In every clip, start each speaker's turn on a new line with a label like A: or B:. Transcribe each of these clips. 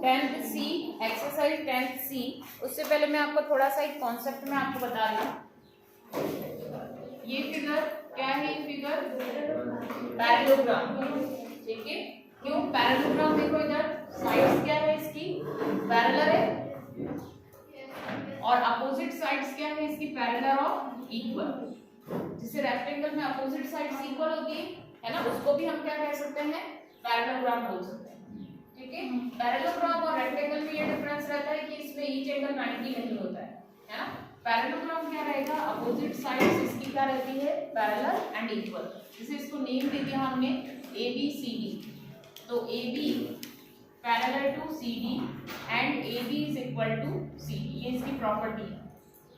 A: 10th सी, exercise 10th सी। उससे पहले मैं आपको थोड़ा सा एक कॉन्सेप्ट में आपको बता रही हूँ। ये फिगर क्या है? ये फिगर पैरेललोग्राम, ठीक है। क्यों पैरेललोग्राम? देखो इधर साइड्स क्या है इसकी? पैरेलल है, और अपोजिट साइड्स क्या है इसकी? पैरेलल और इक्वल। जिसे रेक्टेंगल में अपोजिट साइड्स इक्वल होती है ना, उसको भी हम क्या कह सकते हैं? पैरेललोग्राम बोल सकते हैं, ठीक है। पैरेललोग्राम और रेक्टेंगल में ये डिफरेंस रहता है कि इसमें ईच एंगल 90 नहीं होता है ना। पैरेललोग्राम क्या रहेगा? अपोजिट साइड्स इसकी क्या रहती है? Parallel and equal. जैसे इसको नेम दे दिया हमने ABCD, तो AB parallel to CD and AB is equal to CD, ये इसकी प्रॉपर्टी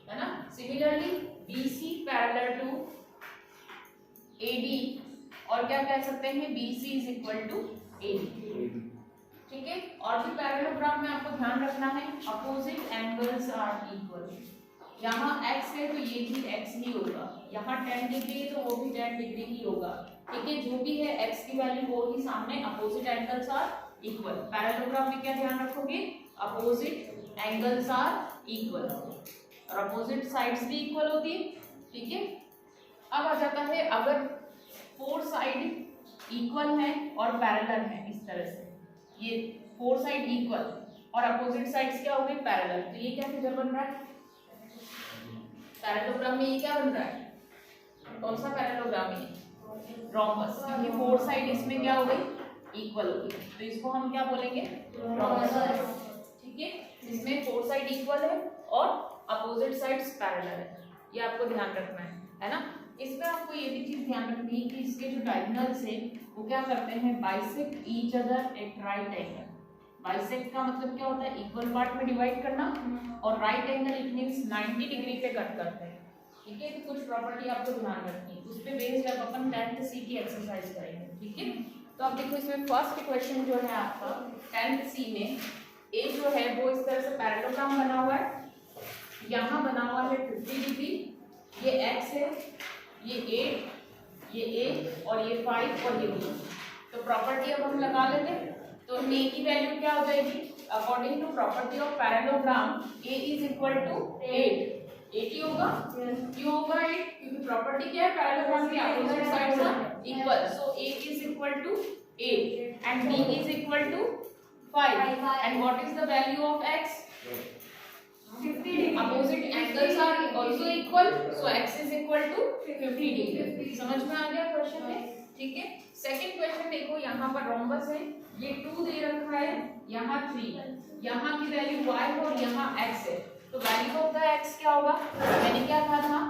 A: है ना। Similarly BC parallel to AD, और क्या कह सकते हैं? BC is equal to AD, ठीक है। और भी पैरेललोग्राम में आपको ध्यान रखना है, अपोजिट एंगल्स आर इक्वल। यहाँ x है तो ये भी x ही होगा, यहाँ 10 डिग्री है तो वो भी 10 डिग्री ही होगा, ठीक है। जो भी है x की वैल्यू वो ही सामने, opposite angles are equal. Parallelogram में क्या ध्यान रखोगे? अपोजिट एंगल्स आर इक्वल और अपोजिट साइड्स भी इक्वल होती है, ठीक है। अब आ जाता है, अगर फोर साइड इक्वल है और पैरेलल है, इस तरह से ये फोर साइड इक्वल और अपोजिट साइड्स क्या हो गई? पैरेलल, तो ये क्या फिगर बन रहा है? पैरेललोग्राम में ये क्या बन रहा है? कौन सा पैरेललोग्राम है? रोम्बस, क्योंकि फोर साइड इसमें क्या हो गई? इक्वल हो गई, तो इसको हम क्या बोलेंगे? रोम्बस, ठीक है। इसमें फोर साइड इक्वल है और अपोजिट साइड्स पैरेलल है, ये आपको ध्यान रखना है ना। इसमें आपको ये भी चीज ध्यान रखनी है कि इसके जो डायगोनल्स है वो क्या करते हैं? Bisect each other at right angle. Bisect का मतलब क्या होता है? इक्वल पार्ट में डिवाइड करना, और right angle it means 90 degree पे कट करते हैं, ठीक है। तो कुछ प्रॉपर्टी आपको ध्यान रखनी है, उस पे बेस्ड अब अपन 10th सी की एक्सरसाइज करेंगे, ठीक है। तो अब देखो इसमें फर्स्ट क्वेश्चन जो है आपका 10th सी में, ए जो है वो इस तरह से पैरेललोग्राम बना हुआ है। यहाँ बना हुआ है 50 डिग्री, ये x है, ये 8, ये a और ये 5 और ये b। तो प्रॉपर्टी अब हम लगा लेते हैं। तो a की वैल्यू क्या हो जाएगी? According to property of parallelogram a is equal to 8 ही होगा। क्यों होगा 8? क्योंकि प्रॉपर्टी क्या है? पैरेललोग्राम की opposite sides are equal, so a is equal to 8 and b is equal to 5 and what is the value of x? 50 opposite angles are also equal, so x is equal to 50 degree. समझ में आ गया question में, ठीक है। Second question देखो, यहाँ पर rhombus है, ये 2 दे रखा है, यहाँ 3, यहाँ की वैल्यू y है और यहाँ x है, तो वैल्यू ऑफ द x क्या होगा? मैंने क्या कहा था?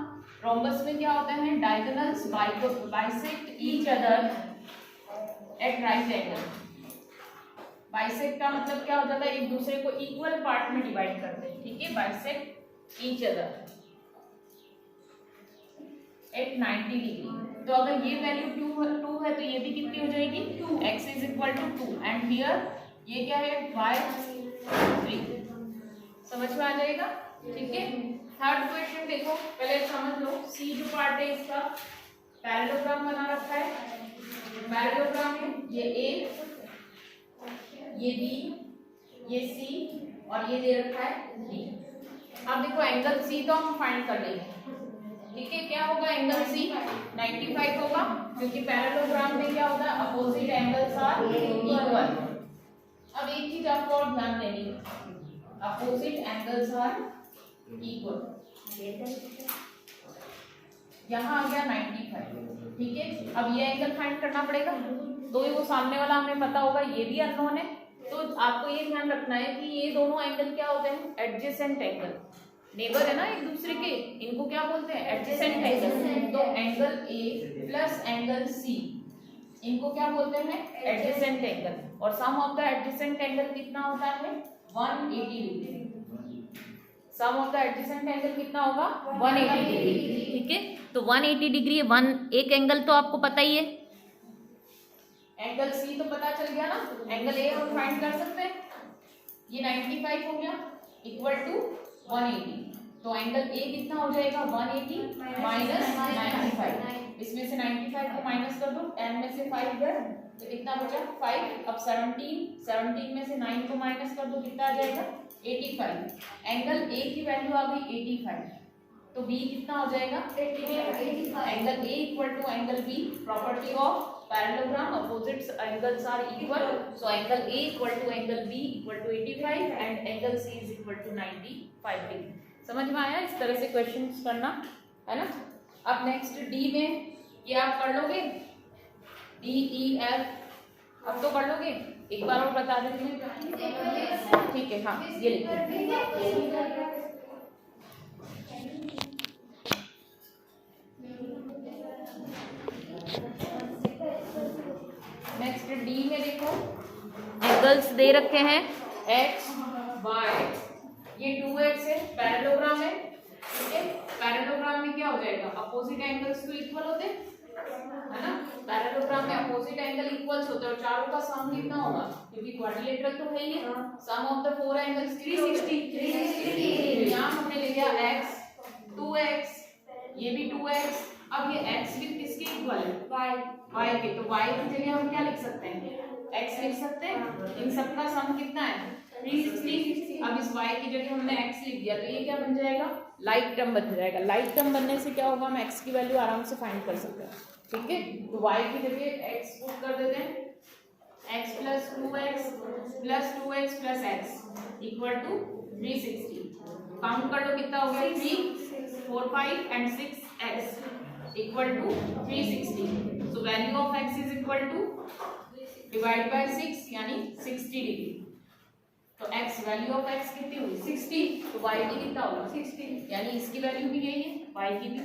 A: रोम्बस में क्या होता है? Diagonals bisect each other at right angle. Bisect का मतलब क्या हो जाता है? एक दूसरे को इक्वल पार्ट में डिवाइड करते हैं, ठीक है। Bisect each other at 90 degree. तो अगर ये वैल्यू 2 है तो ये भी कितनी हो जाएगी? 2, x is equal to 2 and here ये क्या है? y 3। समझ में आ जाएगा, ठीक है। थर्ड क्वेश्चन देखो, पहले समझ लो, सी जो पार्ट है इसका पैरेललोग्राम बना रखा है। पैरेललोग्राम है, ये a, ये b, ये c और ये दे रखा है d। अब देखो एंगल c तो हम फाइंड कर लेंगे, ठीक है। क्या होगा? एंगल C 95 होगा, क्योंकि पैरेललोग्राम में क्या होता है? Opposite angles are equal. अब एक चीज आपको और ध्यान देनी है, अपोजिट एंगल्स आर इक्वल। यहाँ आ गया 95, ठीक है। अब ये एंगल फाइंड करना पड़ेगा, तो वो सामने वाला हमें पता होगा, ये भी अननोन है, तो आपको ये ध्यान रखना है कि ये दोनों एंगल क्या होते हैं? एडजेसेंट एंगल, नेबर है ना एक दूसरे के, इनको क्या बोलते हैं? Adjacent angle. तो angle A plus angle C, इनको क्या बोलते हैं? Adjacent angle. और sum of the adjacent angle कितना होता है? 180 degree. Sum of the adjacent angle कितना होगा? 180 डिग्री, ठीक है। तो 180 डिग्री एक एंगल तो आपको पता ही है, एंगल C तो पता चल गया ना। एंगल A हम फाइंड कर सकते हैं, ये 95 हो गया इक्वल टू 180, तो एंगल A कितना हो जाएगा? 180 माइनस 95। इसमें से 95 को माइनस कर दो, 10 में से 5 गए तो कितना बचा? 5। अब 17 में से 9 को माइनस कर कितना आ जाएगा 85, एंगल ए की वैल्यू आ गई 85, तो बी कितना हो जाएगा 85, angle A equal to angle B, property of parallelogram, opposites angles are equal, so angle A equal to angle B equal to 85 and angle C is equal to 95 degree. समझ में आया? इस तरह से क्वेश्चंस करना है ना। अब नेक्स्ट डी में ये आप कर लोगे, डी ई एफ अब तो कर लोगे, एक बार और बता देती हूँ, ठीक है। हाँ ये लिखिए, नेक्स्ट डी में देखो एंगल्स दे रखे हैं एक्स वाई, ये 2x है, पैरेललोग्राम है, ठीक है। पैरेललोग्राम में क्या हो जाएगा, अपोजिट एंगल्स तो इक्वल होते है ना, पैरेललोग्राम में अपोजिट एंगल इक्वल्स होते हैं और चारों का सम कितना होगा, क्योंकि क्वाड्रिलेटरल तो है ही है, सम ऑफ द फोर एंगल्स 360। यहाँ हमने ले लिया x 2x, ये भी 2x, अब ये x भी किसके इक्वल है, y के, तो y की जगह हम क्या लिख सकते हैं, x लिख सकते हैं, इन सब का सम कितना है 360। अब इस y की जगह हमने x लिख दिया, तो ये क्या बन जाएगा, लाइक टर्म बन जाएगा। लाइक टर्म बनने से क्या होगा, हम x की वैल्यू आराम से फाइंड कर सकते हैं, ठीक है। तो y की जगह x पुट कर देते हैं, x plus 2x plus 2x plus x equal to 360। Count कर लो कितना हो गया, 3 4 5 and 6x equal to 360। So value of x is equal to divide by 6 यानी 60 डिग्री। तो x वैल्यू ऑफ x कितनी हुई 60, तो y की कितना होगा 60, यानी इसकी वैल्यू भी यही है, y की भी,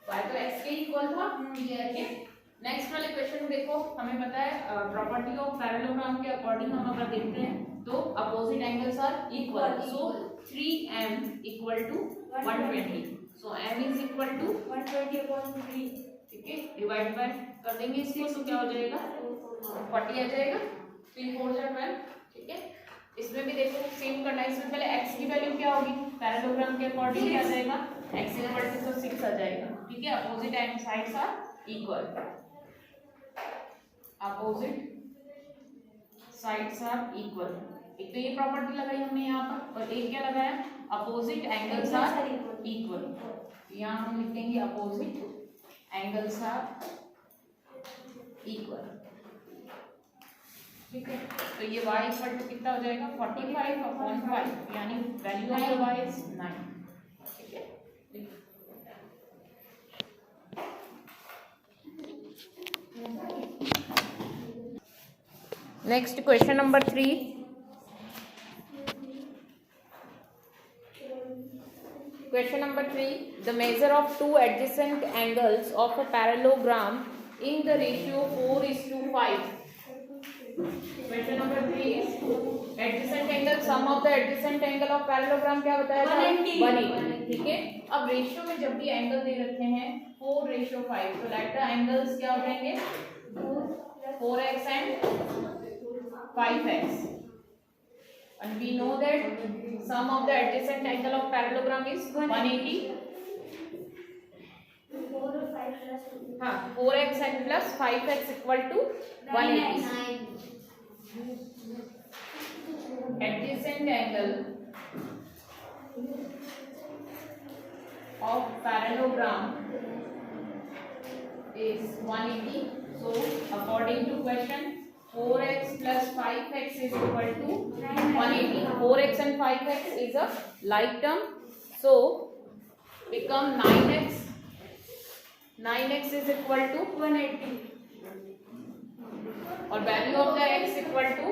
A: y तो x के इक्वल था, ठीक है। नेक्स्ट वाले क्वेश्चन देखो, हमें पता है प्रॉपर्टी ऑफ पैरेललोग्राम के अकॉर्डिंग हम अगर देखते हैं तो opposite angles are equal, so 3m equal to 120, so m is equal to 120/3, ठीक है, डिवाइड बाय कर देंगे इसको, तो क्या हो जाएगा 40 आ जाएगा, 3 4 12, ठीक है। इसमें भी देखो सेम करना है, इसमें पहले x की वैल्यू क्या होगी, पैरेललोग्राम के अकॉर्डिंग क्या आ जाएगा, x इक्वल टू 6 आ जाएगा, ठीक है। Opposite and sides are equal, opposite sides are equal, एक तो ये प्रॉपर्टी लगाई हमने यहाँ पर, और एक क्या लगाया, अपोजिट एंगल्स आर इक्वल, यहाँ हम लिखेंगे अपोजिट एंगल्स आर इक्वल, ठीक है। तो ये y इक्वल टू कितना हो जाएगा 45/5, यानी वैल्यू ऑफ y इज 9, ठीक है। Next question number 3, question number 3, the measure of two adjacent angles of a parallelogram in the ratio 4:5. Question number 3 is adjacent angle, sum of the adjacent angle of parallelogram क्या बताया था 180, ठीक है। अब ratio में जब भी एंगल दे रखे हैं 4:5, तो लेट द एंगल्स क्या हो जाएंगे 4x and 5x, and we know that sum of the adjacent angle of parallelogram is 180, 4x and plus 5x equal to 180. Adjacent angle of parallelogram is 180. So according to question, 4x plus 5x is equal to 180. 4x and 5x is a like term, so become 9x. 9x is equal to 180, और value of the x equal to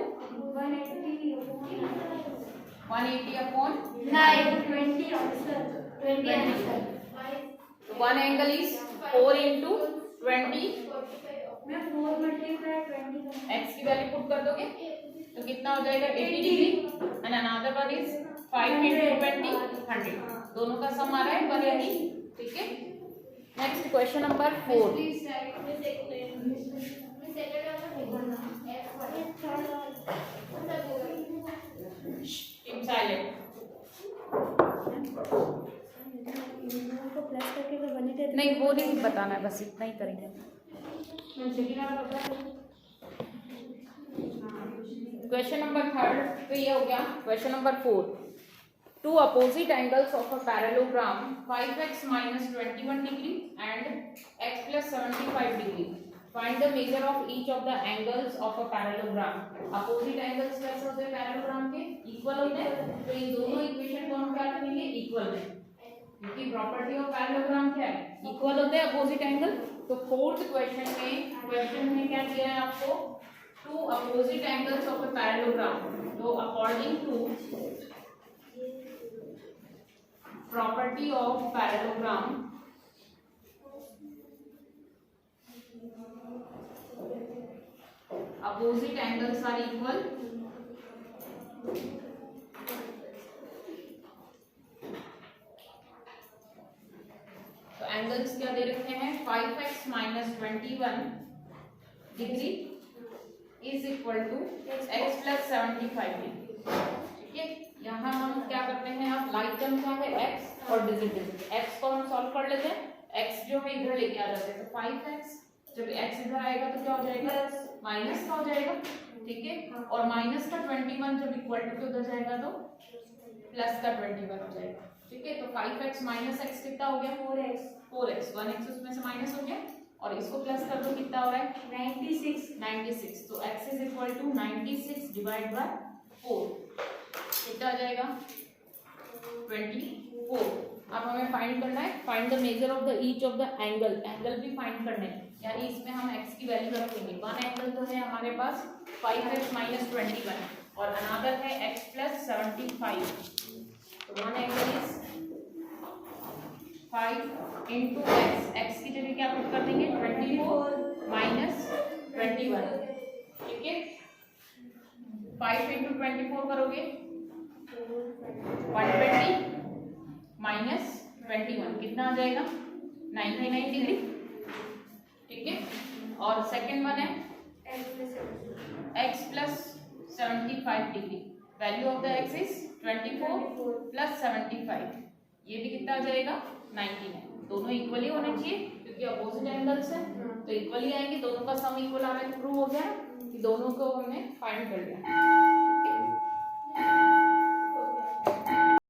A: 180 upon 9, 20 तो one angle is 4 into 20, x की value put कर दोगे तो कितना हो जाएगा 80 degree, and another one is 5 into 20 100, दोनों का सम आ रहा है 180, ठीक है। Next question number 4, keep silent, नहीं वो नहीं बताना है, बस इतना ही करेंगे। क्वेश्चन नंबर 3 तो ये हो गया। Question number 4, two opposite angles of a parallelogram 5x minus 21 degree and x plus 75 degree. Find the measure of each of the angles of a parallelogram. Opposite angles कैसे होते हैं पैरेललोग्राम के? Equal होते हैं। तो इन दोनों इक्वेशन को हम क्या करेंगे? इक्वल में, क्योंकि प्रॉपर्टी ऑफ पैरेललोग्राम क्या है? इक्वल होते हैं अपोजिट एंगल। तो फोर्थ क्वेश्चन में क्या दिया है आपको? Two opposite angles of a parallelogram. तो according to property of parallelogram, opposite angles are equal तो एंगल्स क्या दे रखे हैं? 5x minus 21 degree is equal to x plus 75 degree. ठीक है, यहाँ हम क्या करते हैं? आप लाइक टर्म क्या है? x और डिजिट x को हम सॉल्व कर लेते हैं। x जो है इधर लेके आ जाते हैं, तो 5x जब x इधर आएगा तो क्या हो जाएगा? माइनस का हो जाएगा। ठीक है, और माइनस का 21 जब इक्वल टू उधर जाएगा तो प्लस का 21 हो जाएगा। ठीक है, तो 5x माइनस x कितना हो गया? 4x 1x उसमें से माइनस हो गया, और इसको प्लस कर दो, कितना हो रहा है? 96। तो x is equal to 96 divide by 4, कितना आ जाएगा? 24। अब हमें फाइंड करना है, find the measure of the each of the angle. Angle भी फाइंड करने हैं, यानी इसमें हम x की वैल्यू रखेंगे। वन एंगल तो है हमारे पास 5x minus 21 और अनदर है x plus 75। तो one angle is 5 into x की जगह क्या पुट कर देंगे? 24 minus 21। ठीक है, 5 into 24 करोगे 120 minus 21 कितना आ जाएगा? 99 डिग्री। ठीक है, और सेकेंड वन है x plus 75 degree. Value of the x is 24 plus 75, ये भी कितना आ जाएगा? 99। दोनों इक्वली होने चाहिए क्योंकि अपोजिट एंगल्स है, तो इक्वली आएंगे। दोनों का सम इक्वल आ रहा है तो प्रूव हो गया कि दोनों को हमने फाइंड कर लिया।